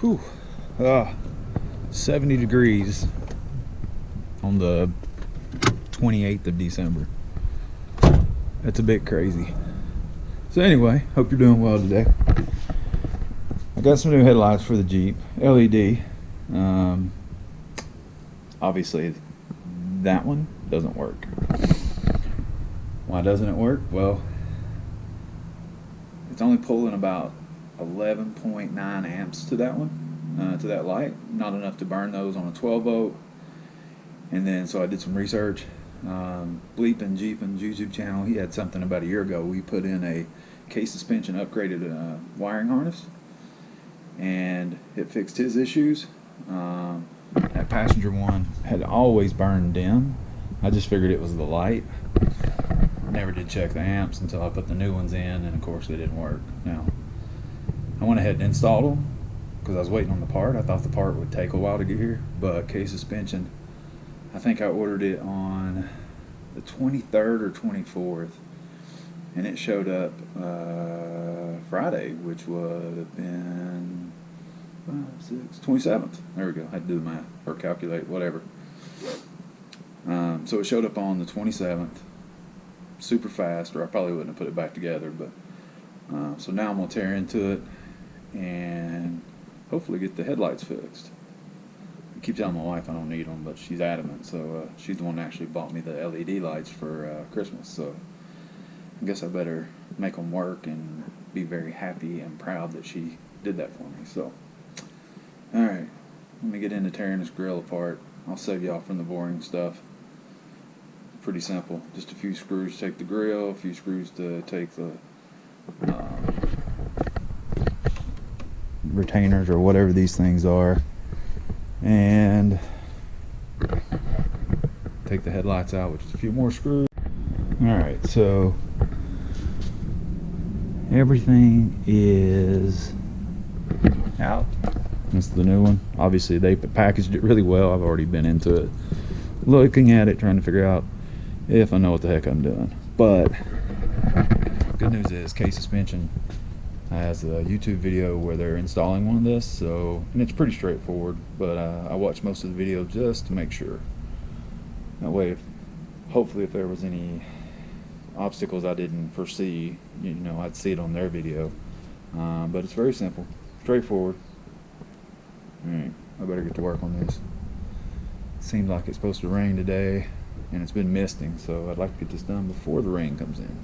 Whew. 70 degrees on the 28th of December. That's a bit crazy. So anyway, hope you're doing well today. I got some new headlights for the Jeep, LED. Obviously that one doesn't work. Why doesn't it work? Well, it's only pulling about 11.9 amps to that one, to that light. Not enough to burn those on a 12 volt. And then so I did some research. Bleepinjeep YouTube channel, he had something about a year ago. We put in a case suspension upgraded wiring harness, and it fixed his issues. That passenger one had always burned dim. I just figured it was the light. Never did check the amps until I put the new ones in, and of course they didn't work. Now I went ahead and installed them because I was waiting on the part. I thought the part would take a while to get here, but case suspension, I think I ordered it on the 23rd or 24th, and it showed up Friday, which would have been 27th. There we go. I had to do the math or calculate, whatever. So it showed up on the 27th, super fast, or I probably wouldn't have put it back together. But so now I'm gonna tear into it and hopefully get the headlights fixed. I keep telling my wife I don't need them, but she's adamant. So she's the one that actually bought me the LED lights for Christmas. So I guess I better make them work and be very happy and proud that she did that for me. So, all right, let me get into tearing this grill apart. I'll save y'all from the boring stuff. Pretty simple. Just a few screws to take the grill, a few screws to take the retainers or whatever these things are, and take the headlights out, which is a few more screws. Alright, so everything is out. This is the new one. Obviously they packaged it really well. I've already been into it, looking at it, trying to figure out if I know what the heck I'm doing. But good news is case suspension has a YouTube video where they're installing one of this, so, and it's pretty straightforward, but I watched most of the video just to make sure. That way, hopefully if there was any obstacles I didn't foresee, you know, I'd see it on their video. But it's very simple, straightforward. Alright, I better get to work on this. Seems like it's supposed to rain today, and it's been misting, so I'd like to get this done before the rain comes in.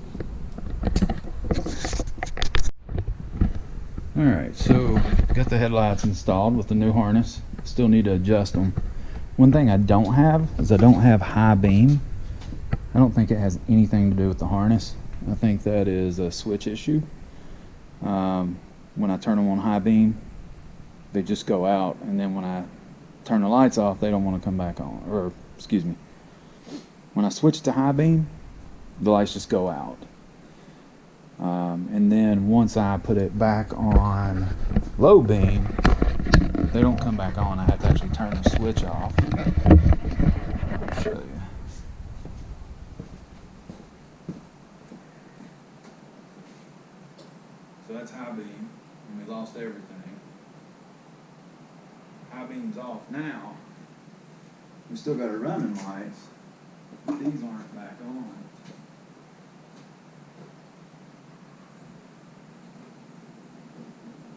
Alright, so got the headlights installed with the new harness. Still need to adjust them. One thing I don't have is I don't have high beam. I don't think it has anything to do with the harness. I think that is a switch issue. When I turn them on high beam, they just go out, and then when I turn the lights off, they don't want to come back on. Or, excuse me, when I switch to high beam, the lights just go out. And then once I put it back on low beam, they don't come back on. I have to actually turn the switch off. I'll show you. So that's high beam, and we lost everything. High beam's off now. We still got our running lights, but these aren't back on.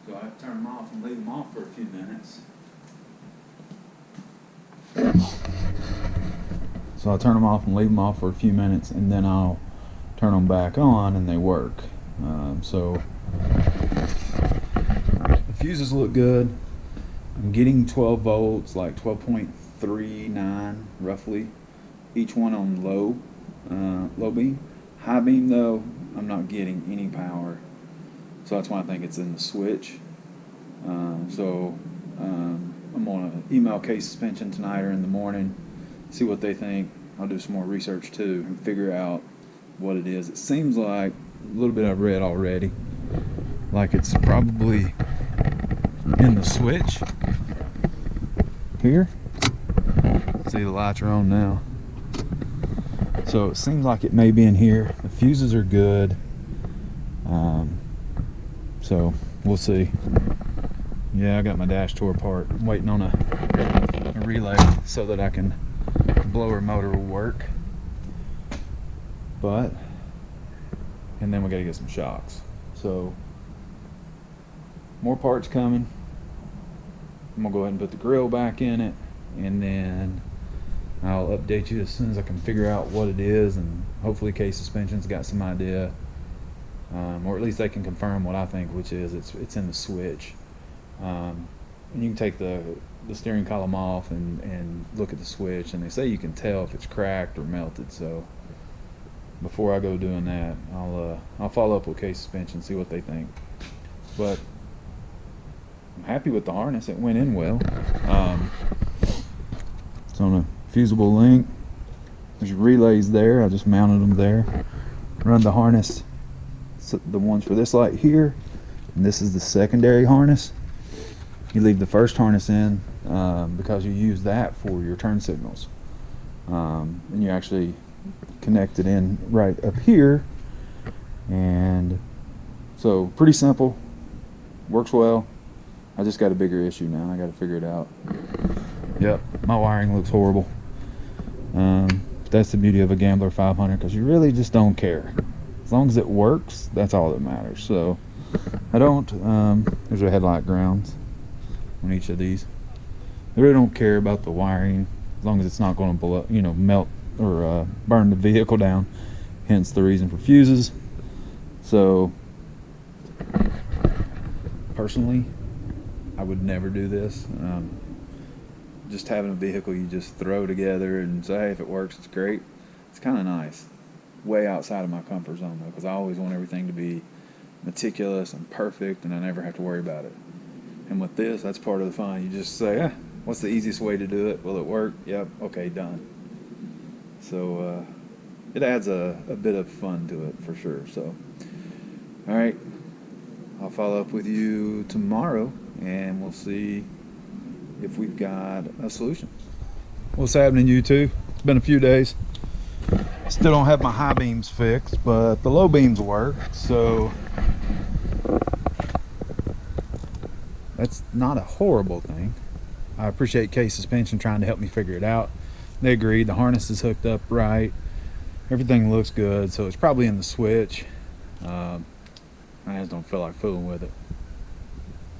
So I have to turn them off and leave them off for a few minutes. So I'll turn them off and leave them off for a few minutes, and then I'll turn them back on and they work. So the fuses look good. I'm getting 12 volts, like 12.39 roughly, each one on low beam. High beam though, I'm not getting any power. So that's why I think it's in the switch. I'm going to email case suspension tonight or in the morning, see what they think. I'll do some more research too and figure out what it is. It seems like a little bit I've read already, like it's probably in the switch here. See, the lights are on now. So it seems like it may be in here. The fuses are good. So we'll see. Yeah, I got my dash tore apart. I'm waiting on a relay so that I can blower motor will work. But, and then we gotta get some shocks. So, more parts coming. I'm gonna go ahead and put the grill back in it, and then I'll update you as soon as I can figure out what it is, and hopefully Case Suspension's got some idea, or at least they can confirm what I think, which is it's in the switch. And you can take the steering column off and look at the switch, and they say you can tell if it's cracked or melted. So before I go doing that, I'll follow up with Case Suspension, see what they think. But I'm happy with the harness. It went in well. It's on a fusible link. There's relays there. I just mounted them there. Run the harness, the ones for this light here, and this is the secondary harness. You leave the first harness in because you use that for your turn signals, and you actually connect it in right up here. And so pretty simple, works well. I just got a bigger issue now. I got to figure it out. Yep, my wiring looks horrible. But that's the beauty of a Gambler 500, because you really just don't care. As long as it works, that's all that matters. So I don't, there's a headlight grounds on each of these. I really don't care about the wiring as long as it's not going to blow, melt or burn the vehicle down. Hence the reason for fuses. So personally, I would never do this. Just having a vehicle you just throw together and say, hey, if it works, it's great. It's kind of nice. Way outside of my comfort zone, though, because I always want everything to be meticulous and perfect, and I never have to worry about it. And with this, that's part of the fun. You just say, what's the easiest way to do it? Will it work? Yep. Okay, done. So it adds a bit of fun to it for sure. So, all right. I'll follow up with you tomorrow, and we'll see if we've got a solution. What's happening, YouTube? It's been a few days. Still don't have my high beams fixed, but the low beams work, so that's not a horrible thing. I appreciate Case Suspension trying to help me figure it out. They agreed. The harness is hooked up right. Everything looks good, so it's probably in the switch. I just don't feel like fooling with it.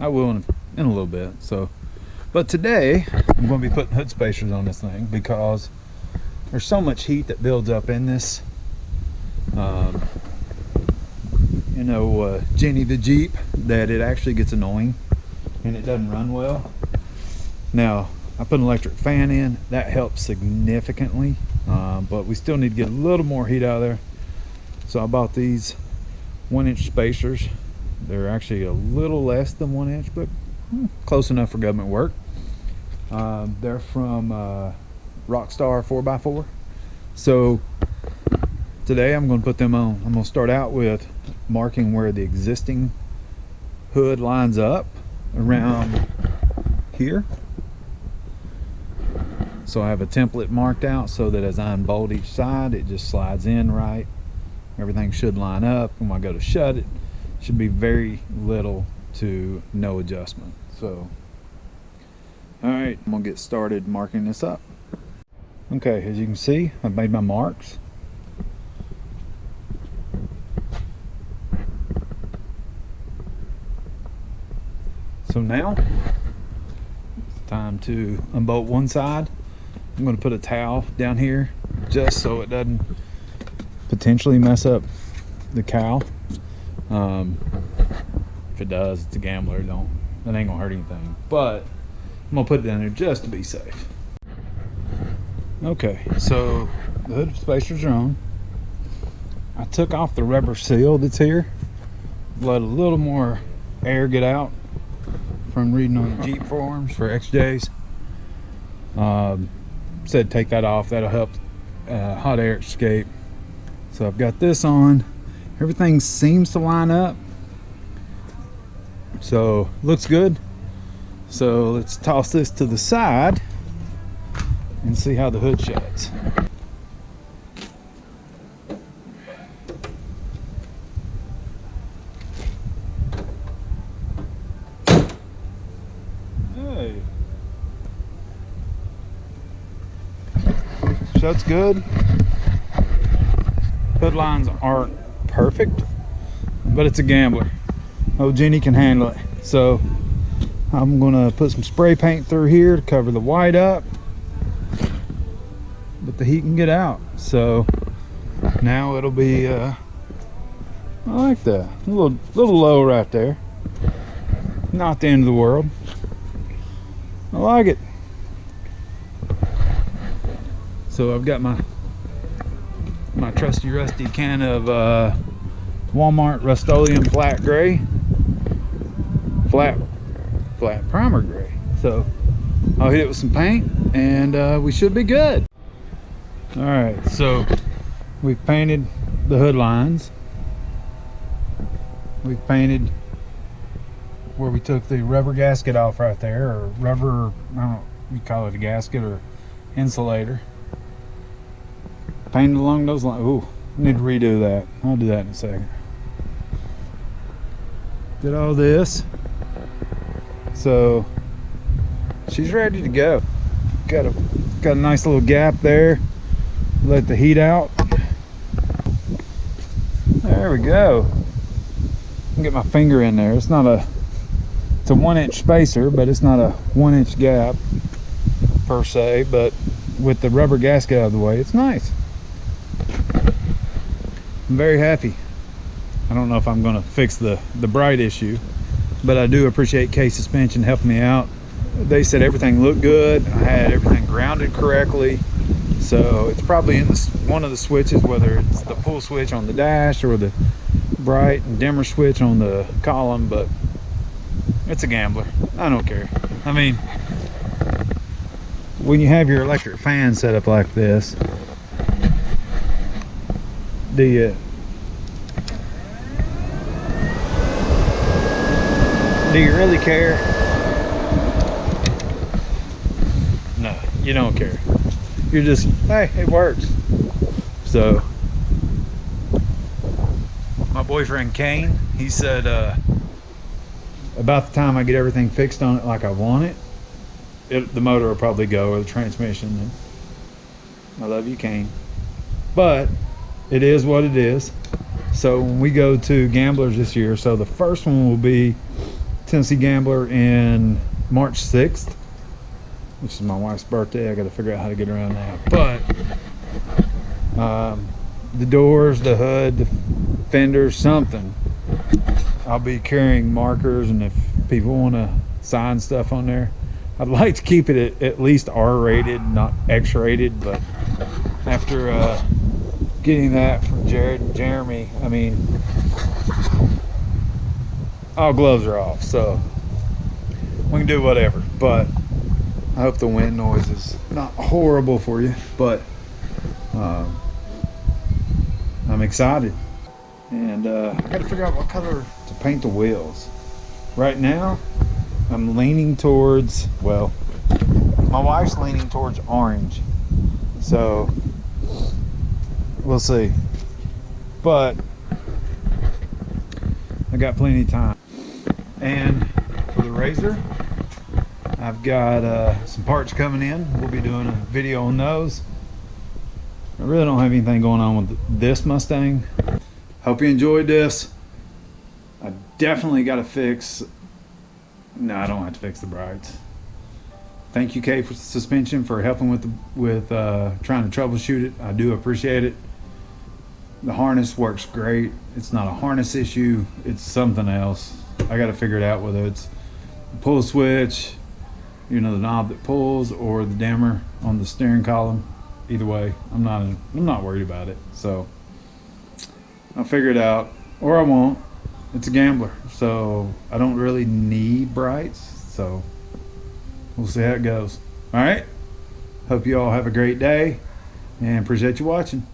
I will in a little bit. So, but today I'm going to be putting hood spacers on this thing because there's so much heat that builds up in this. Jenny the Jeep, that it actually gets annoying and it doesn't run well. Now I put an electric fan in, that helps significantly, but we still need to get a little more heat out of there. So I bought these 1-inch spacers. They're actually a little less than 1 inch, but close enough for government work. They're from Rockstar 4x4. So today I'm going to put them on. I'm going to start out with marking where the existing hood lines up around here. So I have a template marked out so that as I unbolt each side, it just slides in right. Everything should line up. When I go to shut it, should be very little to no adjustment. So, all right, I'm gonna get started marking this up. Okay, as you can see, I've made my marks. So now, it's time to unbolt one side. I'm gonna put a towel down here just so it doesn't potentially mess up the cowl. If it does, it's a Gambler. That ain't gonna hurt anything. But I'm gonna put it down there just to be safe. Okay, so the hood spacers are on. I took off the rubber seal that's here. Let a little more air get out from reading on the Jeep forums for XJs. Said take that off. That'll help hot air escape. So I've got this on. Everything seems to line up. So looks good. So let's toss this to the side and see how the hood shuts. so it's good. Hood lines aren't perfect, but it's a Gambler. Oh, Jenny can handle it. So I'm gonna put some spray paint through here to cover the white up, but the heat can get out. So now it'll be I like that. A little low right there. Not the end of the world. I like it. So I've got my trusty rusty can of Walmart Rust-Oleum flat gray, flat primer gray. So I'll hit it with some paint and we should be good. All right, so we've painted the hood lines. We've painted where we took the rubber gasket off right there, or rubber, I don't know, you call it a gasket or insulator. Painted along those lines. Ooh, need to redo that. I'll do that in a second. Did all this. So she's ready to go. Got a nice little gap there. Let the heat out. There we go. Get my finger in there. It's a 1-inch spacer, but it's not a 1-inch gap per se, but with the rubber gasket out of the way, it's nice. I'm very happy. I don't know if I'm going to fix the bright issue, but I do appreciate K Suspension helping me out. They said everything looked good. I had everything grounded correctly, so it's probably in one of the switches, whether it's the pull switch on the dash or the bright and dimmer switch on the column, but it's a Gambler. I don't care. I mean, when you have your electric fan set up like this, do you really care? No, you don't care. You're just, hey, it works. So my boyfriend Kane, he said about the time I get everything fixed on it like I want it, the motor will probably go, or the transmission. I love you, Kane, but it is what it is. So when we go to Gamblers this year, so the first one will be Tennessee Gambler in March 6th, which is my wife's birthday. I got to figure out how to get around that. But the doors, the hood, the fenders, something, I'll be carrying markers, and if people want to sign stuff on there, I'd like to keep it at least R-rated, not X-rated. But after getting that from Jared and Jeremy, I mean, all gloves are off, so we can do whatever. But I hope the wind noise is not horrible for you, but I'm excited. And I gotta figure out what color to paint the wheels. Right now I'm leaning towards, well, my wife's leaning towards orange, so we'll see. But I got plenty of time. And for the Razor, I've got some parts coming in. We'll be doing a video on those. I really don't have anything going on with this Mustang. Hope you enjoyed this. I definitely got to fix, no, I don't have to fix the brights. Thank you, K Suspension, for helping with trying to troubleshoot it. I do appreciate it. The harness works great. It's not a harness issue, it's something else. I got to figure it out, whether it's the pull switch, you know, the knob that pulls, or the dimmer on the steering column. Either way, I'm not worried about it. So I'll figure it out, or I won't. It's a Gambler, so I don't really need brights. So we'll see how it goes. All right. Hope you all have a great day, and appreciate you watching.